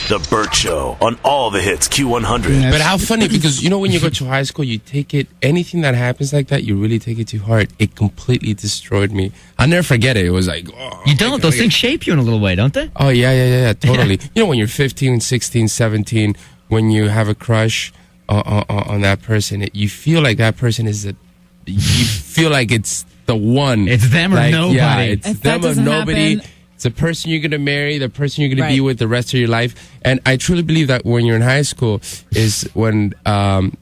The Bert Show on All The Hits Q100. But how funny, because you know when you go to high school, you take it, anything that happens like that, you really take it to heart. It completely destroyed me. I'll never forget it. It was like, oh. You don't? Those things shape you in a little way, don't they? Oh, yeah, totally. You know, when you're 15, 16, 17, when you have a crush on that person, you feel like that person is you feel like it's the one. It's them or nobody. Yeah, it's if them or nobody. Happen, it's the person you're going to marry, the person you're going to be with the rest of your life. And I truly believe that when you're in high school is when,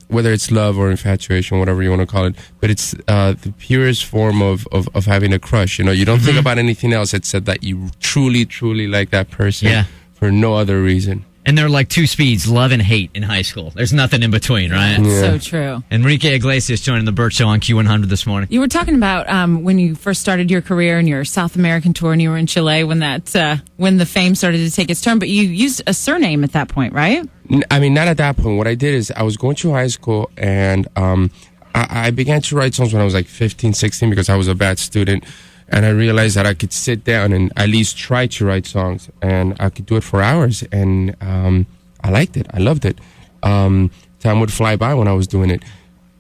whether it's love or infatuation, whatever you want to call it, but it's the purest form of having a crush. You know, you don't think about anything else except that you truly, truly like that person for no other reason. And there are like two speeds, love and hate in high school. There's nothing in between, right? Yeah. So true. Enrique Iglesias joining the Bert Show on Q100 this morning. You were talking about when you first started your career and your South American tour, and you were in Chile when the fame started to take its turn. But you used a surname at that point, right? I mean, not at that point. What I did is I was going through high school, and I began to write songs when I was like 15, 16 because I was a bad student. And I realized that I could sit down and at least try to write songs, and I could do it for hours. And I liked it. I loved it. Time would fly by when I was doing it.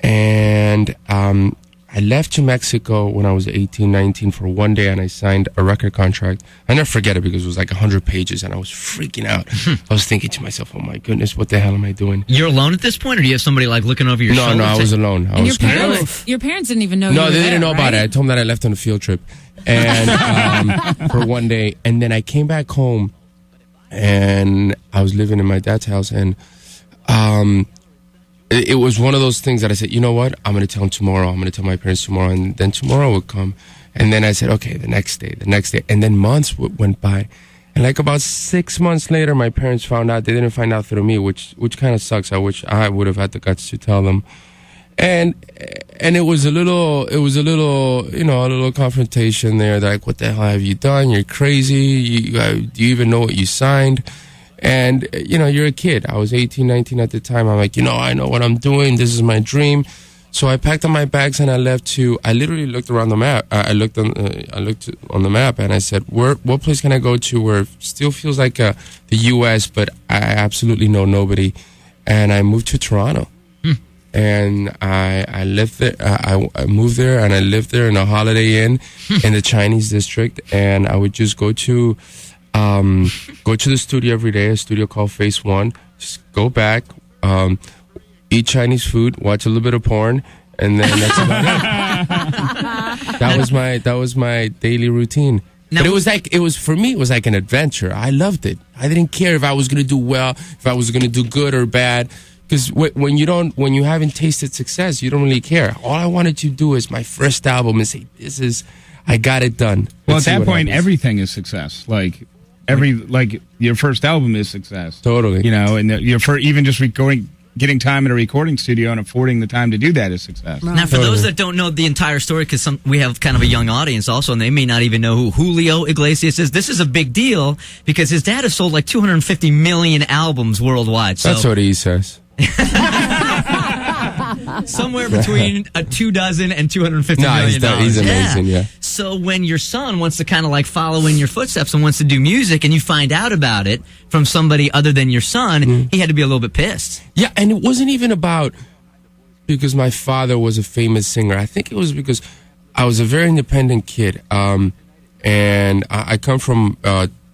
And I left to Mexico when I was 18, 19 for one day, and I signed a record contract. I never forget it because it was like 100 pages, and I was freaking out. I was thinking to myself, oh, my goodness, what the hell am I doing? You're alone at this point, or do you have somebody like looking over your shoulder? No, I was alone. And your parents didn't even know you were they there, didn't know about right? it. I told them that I left on a field trip and for one day. And then I came back home, and I was living in my dad's house, and it was one of those things that I said, you know what? I'm going to tell them tomorrow. I'm going to tell my parents tomorrow. And then tomorrow would come. And then I said, okay, the next day. And then months went by. And like about 6 months later, my parents found out. They didn't find out through me, which kind of sucks. I wish I would have had the guts to tell them. And it was a little, you know, a little confrontation there. They're like, what the hell have you done? You're crazy. Do you even know what you signed? And, you know, you're a kid. I was 18, 19 at the time. I'm like, you know, I know what I'm doing. This is my dream. So I packed up my bags and I literally looked around the map. I looked on the map and I said, what place can I go to where it still feels like the U.S., but I absolutely know nobody? And I moved to Toronto. And I lived there. I moved there and I lived there in a Holiday Inn in the Chinese district. And I would just go to the studio every day, a studio called Phase One. Just go back, eat Chinese food, watch a little bit of porn, and then that's about it. That was my daily routine. Now, but it was for me. It was like an adventure. I loved it. I didn't care if I was going to do well, if I was going to do good or bad. Because when you haven't tasted success, you don't really care. All I wanted to do is my first album and say, I got it done. Well, at that point, everything is success. Like your first album is success. Totally. You know, and even just getting time in a recording studio and affording the time to do that is success. Now, for those that don't know the entire story, because we have kind of a young audience also, and they may not even know who Julio Iglesias is, this is a big deal because his dad has sold like 250 million albums worldwide. So. That's what he says. Somewhere between 24 and 250 million dollars. He's amazing, yeah. So when your son wants to kind of like follow in your footsteps and wants to do music, and you find out about it from somebody other than your son, he had to be a little bit pissed. Yeah, and it wasn't even about because my father was a famous singer. I think it was because I was a very independent kid, and I come from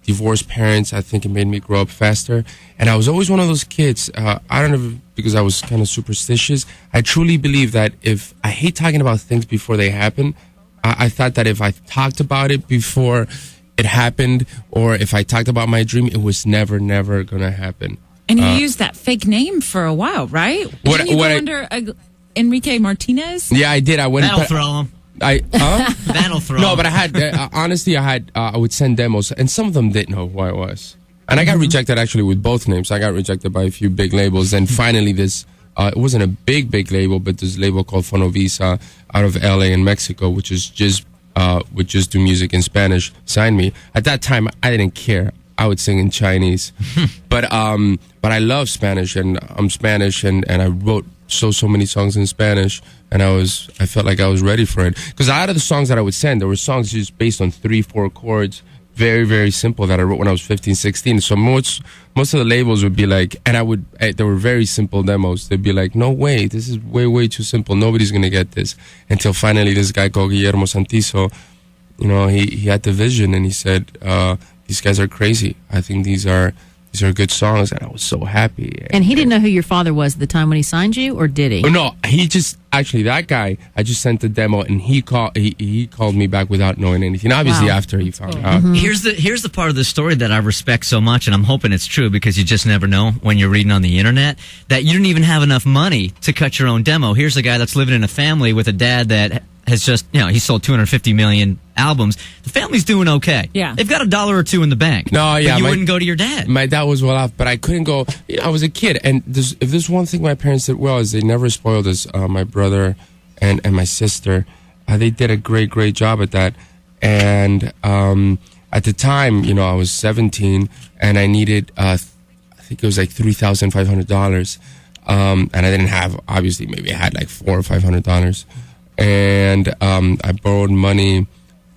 divorced parents. I think it made me grow up faster. And I was always one of those kids, I don't know, because I was kind of superstitious. I truly believe that I hate talking about things before they happen. I thought that if I talked about it before it happened, or if I talked about my dream, it was never going to happen. And you used that fake name for a while, right? Didn't you go under Enrique Martinez? Yeah, I did. I went. That'll throw him. That'll throw. No, but I had honestly, I would send demos, and some of them didn't know who I was, and I got rejected actually with both names. I got rejected by a few big labels, and finally this. It wasn't a big label, but this label called Fonovisa out of LA in Mexico, which is just would just do music in Spanish, signed me. At that time, I didn't care. I would sing in Chinese, but I love Spanish, and I'm Spanish, and I wrote so many songs in Spanish, and I felt like I was ready for it. Because out of the songs that I would send, there were songs just based on 3-4 chords, very, very simple that I wrote when I was 15, 16. So most of the labels would be like, and they were very simple demos. They'd be like, no way, this is way, way too simple. Nobody's going to get this. Until finally this guy called Guillermo Santizo, you know, he had the vision and he said, these guys are crazy. I think these are good songs, and I was so happy. And he didn't know who your father was at the time when he signed you, or did he? Oh, no, he just, actually, that guy, I just sent the demo, and he called me back without knowing anything. Obviously, after he found out. Here's the part of the story that I respect so much, and I'm hoping it's true because you just never know when you're reading on the internet, that you didn't even have enough money to cut your own demo. Here's a guy that's living in a family with a dad that has just, you know, he sold 250 million albums. The family's doing okay. Yeah. They've got $1 or $2 in the bank. No, yeah. But you wouldn't go to your dad. My dad was well off, but I couldn't go. You know, I was a kid, and if there's one thing my parents did well is they never spoiled us. My brother and my sister, they did a great job at that. And at the time, you know, I was 17, and I needed, I think it was like $3,500. And I didn't have, obviously, maybe I had like $400 or $500. And I borrowed money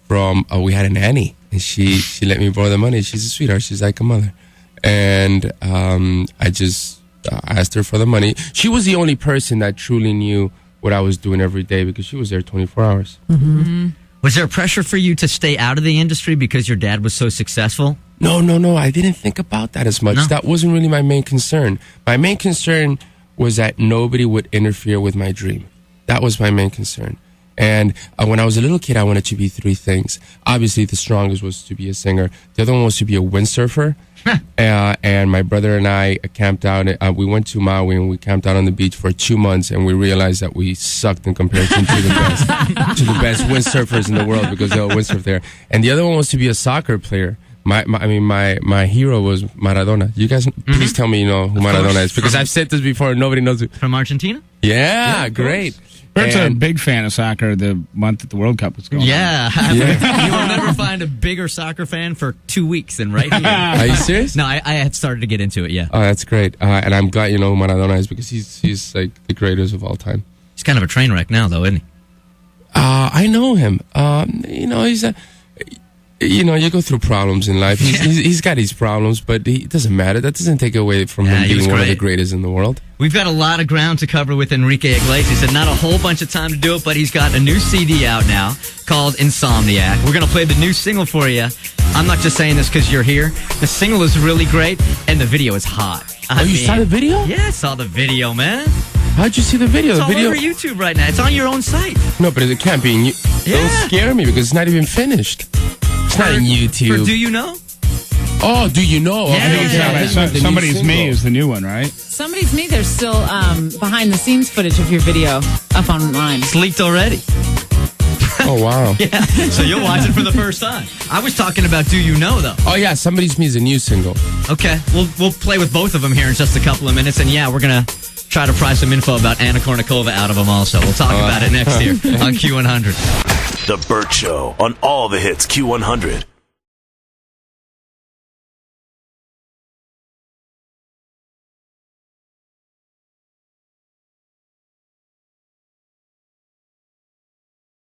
from, we had a nanny, and she let me borrow the money. She's a sweetheart. She's like a mother. And I just asked her for the money. She was the only person that truly knew what I was doing every day because she was there 24 hours. Mm-hmm. Was there pressure for you to stay out of the industry because your dad was so successful? No. I didn't think about that as much. No? That wasn't really my main concern. My main concern was that nobody would interfere with my dream. That was my main concern. And when I was a little kid, I wanted to be 3 things. Obviously, the strongest was to be a singer. The other one was to be a windsurfer. And my brother and I camped out. We went to Maui and we camped out on the beach for 2 months. And we realized that we sucked in comparison to the best windsurfers in the world because they all windsurf there. And the other one was to be a soccer player. My hero was Maradona. You guys, please tell me you know who Maradona is because I've said this before and nobody knows it. From Argentina? Yeah, great. Bert's a big fan of soccer the month that the World Cup was going on. Yeah. You will never find a bigger soccer fan for 2 weeks than right here. Are you serious? No, I have started to get into it, yeah. Oh, that's great. And I'm glad you know who Maradona is because he's like the greatest of all time. He's kind of a train wreck now, though, isn't he? I know him. You know, he's a... You know, you go through problems in life. He's got his problems, but it doesn't matter. That doesn't take away from him being one of the greatest in the world. We've got a lot of ground to cover with Enrique Iglesias, and not a whole bunch of time to do it, but he's got a new CD out now called Insomniac. We're going to play the new single for you. I'm not just saying this because you're here. The single is really great, and the video is hot. You saw the video? Yeah, I saw the video, man. How'd you see the video? It's the all video over YouTube right now. It's on your own site. No, but it can't be. Don't scare me because it's not even finished. It's not on YouTube. For Do You Know? Oh, Do You Know? Somebody's Me is the new one, right? Somebody's Me. There's still behind the scenes footage of your video up online. It's leaked already. Oh, wow. Yeah, so you'll watch it for the first time. I was talking about Do You Know, though. Oh, yeah, Somebody's Me is a new single. Okay, we'll play with both of them here in just a couple of minutes. And yeah, we're going to try to pry some info about Anna Kournikova out of them also. We'll talk about it next year on Q100. The Bert Show on All The Hits Q100.